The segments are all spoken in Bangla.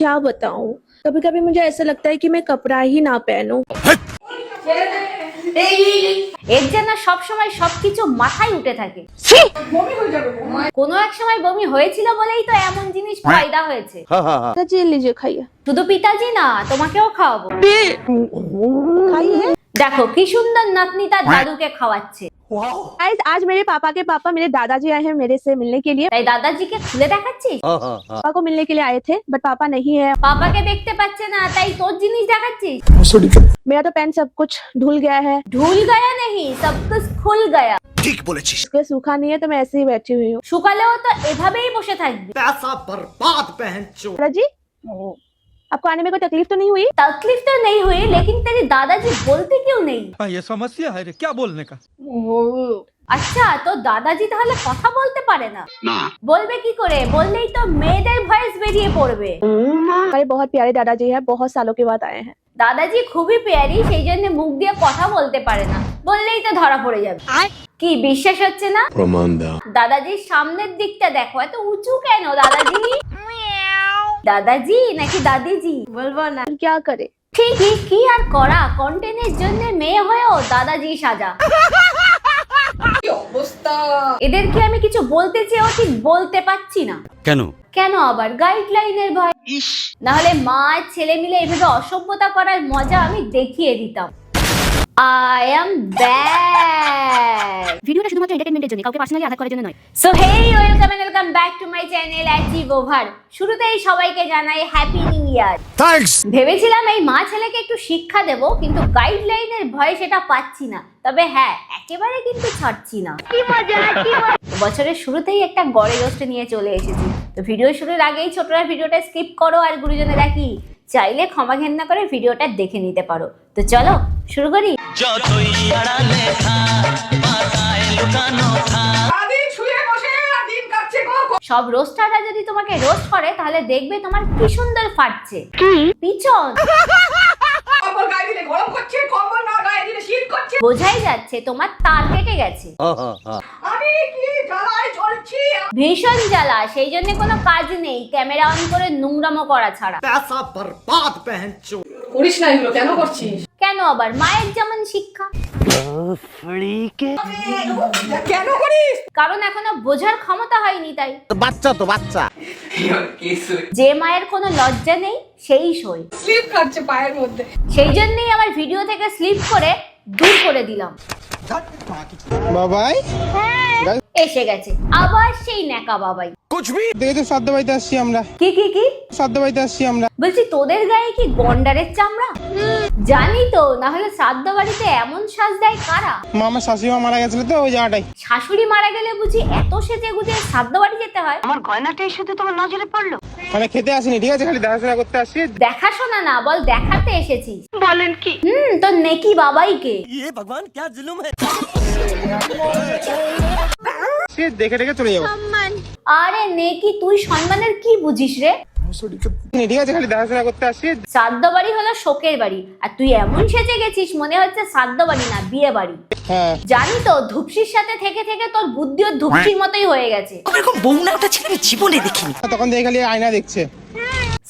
क्या बताऊं, कभी कभी मुझे ऐसा लगता है कि मैं कपड़ा ही ना पहनूं। এর যেন সবসময় সবকিছু মাথায় উঠে থাকে। কোনো এক সময় বমি হয়েছিল বলেই তো এমন জিনিস পয়দা হয়েছে। जी लीजिए, खाइए। শুধু পিতাজি না, তোমাকেও খাওয়াবো। खाइए। দেখো কি সুন্দর নাতনি তার দাদুকে খাওয়াচ্ছে। गाइस, आज मेरे पापा के पापा मेरे दादाजी आए हैं मेरे से मिलने के लिए। তাই দাদাজিকে খুলে দেখাচ্ছিস? पापा को मिलने के लिए आए थे, बट पापा नहीं है। পাপাকে দেখতে পাচ্ছে না তাই তোর জিনিস দেখাচ্ছিস? मेरा तो पेन सब कुछ धुल गया है। ঢুল গায়া নেই, সব কুছ খুল গায়া। ঠিক বলেছিস। इसलिए सूखा नहीं है तो मैं ऐसे ही बैठी हुई हूँ। শুকালেও তো এভাবেই বসে থাকবি। पैसा बर्बाद बहन चो। दादाजी, आपको आने में कोई तकलीफ तो नहीं हुई? तकलीफ तो नहीं हुई, लेकिन तेरी दादाजी बोलते क्यों नहीं? ये समस्या है रे, क्या बोलने का। আচ্ছা, তো দাদাজি তাহলে কথা বলতে পারে না? বলবে কি করে? বললেই তো মেয়েদের ভয়েস বেরিয়ে পড়বে। हमारे बहुत प्यारे दादाजी हैं, बहुत सालों के बाद आए हैं। দাদাজি খুবই পেয়ারি, সেই জন্য মুখ দিয়ে কথা বলতে পারে না, বললেই তো ধরা পড়ে যাবে। কি বিশ্বাস হচ্ছে না? প্রমাণ দাও। দাদাজির সামনের দিকটা দেখো, এত উঁচু কেন দাদাজি? দাদাজি নাকি দাদিজি বলবো না। क्या करे? ঠিকই, কি আর করা, কন্টেন্টের জন্য মেয়ে হয়েও দাদাজি সাজা। এদেরকে আমি কিছু বলতে চেয়েও ঠিক বলতে পারছি না। কেন? কেন আবার? গাইডলাইনের ভয়। না হলে মা আর ছেলে মিলে এভাবে অসভ্যতা করার মজা আমি দেখিয়ে দিতাম। I am back. ভিডিওটা শুধুমাত্র এন্টারটেইনমেন্টের জন্য, কাউকে পার্সোনালি আঘাত করার জন্য নয়। So hey, welcome back to my channel achieve over. শুরুতেই সবাইকে জানাই হ্যাপি নিউ ইয়ার। थैंक्स। ভেবেছিলাম এই মা ছেলেকে একটু শিক্ষা দেব, কিন্তু গাইডলাইনের ভয়ে সেটা পাচ্ছি না। তবে হ্যাঁ, একেবারে কিন্তু ছাড়ছি না। কি মজা, কি মজা। বছরের শুরুতেই একটা গড়ে রোস্ট নিয়ে চলে এসেছি। তো ভিডিও শুরুর আগেই ছোটরা ভিডিওটা স্কিপ করো, আর গুরুজনেরা কি চাইলে ক্ষমা ঘেন্না করে ভিডিওটা দেখে নিতে পারো। তো চলো শুরু করি। সব রোস্টাররা যদি তোমাকে রোস্ট করে তাহলে দেখবে তোমার কি সুন্দর ফাটছে পিছন। বোঝাই যাচ্ছে তোমার তার কেটে গেছে। ভীষণ জ্বালা, সেই জন্য কোনো কাজ নেই ক্যামেরা অন করে নোংরামো করা ছাড়া। पैसा बर्बाद बहन चो। করিস না এগুলো, কেন করছিস? কেন আবার? মায়ের যেমন শিক্ষা। কেন করিস? কারণ এখনো বোঝার ক্ষমতা হয়নি তাই। বাচ্চা তো বাচ্চা। যে মায়ের কোনো লজ্জা নেই সেই সই। স্লিপ খাচ্ছে পায়ের মধ্যে। সেই জন্যই আমার ভিডিও থেকে স্লিপ করে দূর করে দিলাম। বাবাই এসে গেছে আবার সেই ন্যাকা বাবাই। कुछ भी দেখে তো শ্রাদ্ধ বাড়িতে আসছি আমরা। কি কি কি? শ্রাদ্ধ বাড়িতে আসছি আমরা। বলছি তোদের গায়ে কি গন্ডারের চামড়া? জানি তো, না হলে শ্রাদ্ধ বাড়িতে এমন সাজ দেয় কারা? মা আমার শাশুড়ি মা মারা গেছিল তো ওই জায়গাটাই। শাশুড়ি মারা গেলে বুঝি এত সেজে গুজে শ্রাদ্ধ বাড়ি যেতে হয়? মানে খেতে আসিনি, ঠিক আছে, খালি দেখাশোনা করতে আসছি। দেখাশোনা না, বল দেখাতে এসেছিস। বলেন কি? তোর নেকি বাবাইকে। ये भगवान क्या जुल्म है। সে দেখে দেখে চলে যাবো। আরে নেকি, তুই সম্মানের কি বুঝিস রে? ঠিক আছে, খালি দেখাশোনা করতে আসছি। শ্রাদ্ধ বাড়ি হলো শোকের বাড়ি, আর তুই এমন সেজে গেছিস মনে হচ্ছে শ্রাদ্ধ বাড়ি না বিয়ে বাড়ি। হ্যাঁ জানি তো, ধুপসির সাথে থেকে থেকে তোর বুদ্ধিও ধুপসির মতোই হয়ে গেছে। তখন দেখে খালি আয়না দেখছে।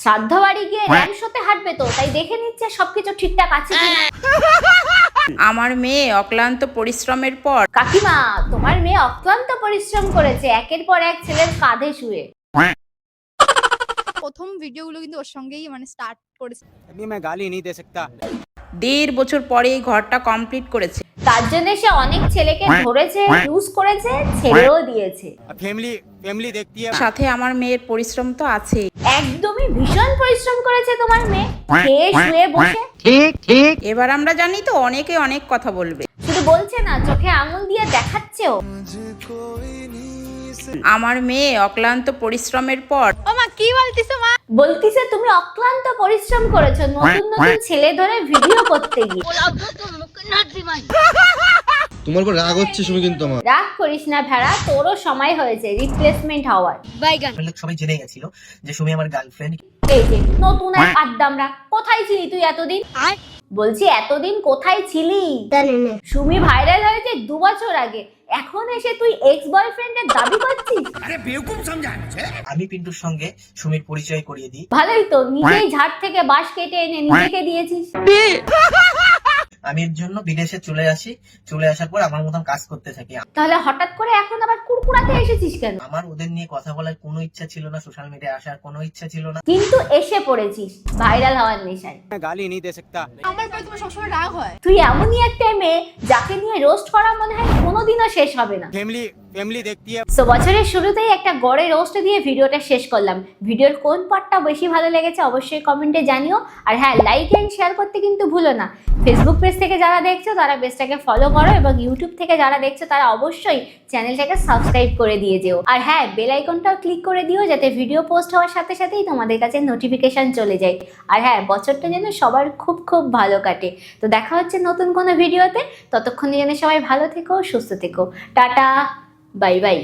শ্রাদ্ধ বাড়ি গিয়ে র্যাম শোতে হাঁটবে তো, তাই দেখে নিচ্ছে সবকিছু ঠিকঠাক আছে কিনা। আমার মেয়ে অক্লান্ত পরিশ্রমের পর কাকিমা, তোমার মেয়ে অক্লান্ত পরিশ্রম করেছে একের পর এক ছেলের কাঁধে শুয়ে। প্রথম ভিডিওগুলো কিন্তু ওর সঙ্গেই মানে স্টার্ট করেছে। अभी मैं गाली नहीं दे सकता। 1.5 বছর পরে এই ঘরটা কমপ্লিট করেছে। তার জন্য সে অনেক ছেলেকে ধরেছে, ইউজ করেছে, ছেড়েও দিয়েছে। फैमिली फैमिली देखती है। সাথে আমার মেয়ের পরিশ্রম তো আছেই। একদমই ভীষণ পরিশ্রম করেছে তোমার মেয়ে, খেয়ে শুয়ে বসে। এবার আমরা জানি তো অনেকে অনেক কথা বলবে। শুধু বলছে না, চোখে আঙুল দিয়ে দেখাচ্ছেও। আমার মেয়ে অক্লান্ত পরিশ্রমের পর ও মা, কি বলতিস মা? বলতিছে তুমি অক্লান্ত পরিশ্রম করেছো নতুন নতুন ছেলে ধরে ভিডিও করতে গিয়ে। তোমার উপর রাগ হচ্ছে শুনে কিন্তু আমার। রাগ করিস না ভেড়া, তোরও সময় হয়েছে রিপ্লেসমেন্ট হওয়ার। সবাই জেনে গেছিল যে সুমি আমার গার্লফ্রেন্ড। এই যে নতুন এক আড্ডামরা, কোথায় ছিলি তুই এতদিন? বলছি এতদিন কোথায় ছিলি? সুমি ভাইরাল হয়েছে 2 বছর আগে, এখন এসে তুই এক্স বয়ফ্রেন্ডের দাবি করছিস? আমি পিন্টুর সঙ্গে সুমির পরিচয় করিয়ে দিই। ভালোই তো, নিজেই ঝাড় থেকে বাঁশ কেটে এনে নিজেকে দিয়েছিস। আমি এর জন্য বিদেশে চলে আসি, চলে আসার পর আমার মতন কাজ করতে থাকি। তাহলে হঠাৎ করে এখন আবার কুড়কুড়াতে এসেছিস কেন? আমার ওদের নিয়ে কথা বলার কোনো ইচ্ছা ছিল না, সোশ্যাল মিডিয়ায় আসার কোনো ইচ্ছা ছিল না। কিন্তু এসে পড়েছিস ভাইরাল হওয়ার নেশায়। मैं गाली नहीं दे सकता। আমার উপরে তোমার সবসময় রাগ হয়। তুই এমনই একটা মেয়ে যাকে নিয়ে রোস্ট করা মনে হয় কোনোদিনও শেষ হবে না। फैमिली देखती है। সো বছরের শুরুতেই একটা গড়ে রোস্ট দিয়ে ভিডিওটা শেষ করলাম। ভিডিওর কোন পার্টটা বেশি ভালো লেগেছে অবশ্যই কমেন্টে জানিও। আর হ্যাঁ, লাইক এন্ড শেয়ার করতে কিন্তু ভুলো না। ফেসবুক পেজ থেকে যারা দেখছো তারা পেজটাকে ফলো করো, এবং ইউটিউব থেকে যারা দেখছো তারা অবশ্যই চ্যানেলটাকে সাবস্ক্রাইব করে দিয়ে যেও। আর হ্যাঁ, বেল আইকনটাও ক্লিক করে দিও যাতে ভিডিও পোস্ট হওয়ার সাথে সাথেই তোমাদের কাছে নোটিফিকেশন চলে যায়। আর হ্যাঁ, বছরটা যেন সবার খুব খুব ভালো কাটে। তো দেখা হচ্ছে নতুন কোনো ভিডিওতে, ততক্ষণে যেন সবাই ভালো থেকো, সুস্থ থেকো। Tata, bye bye.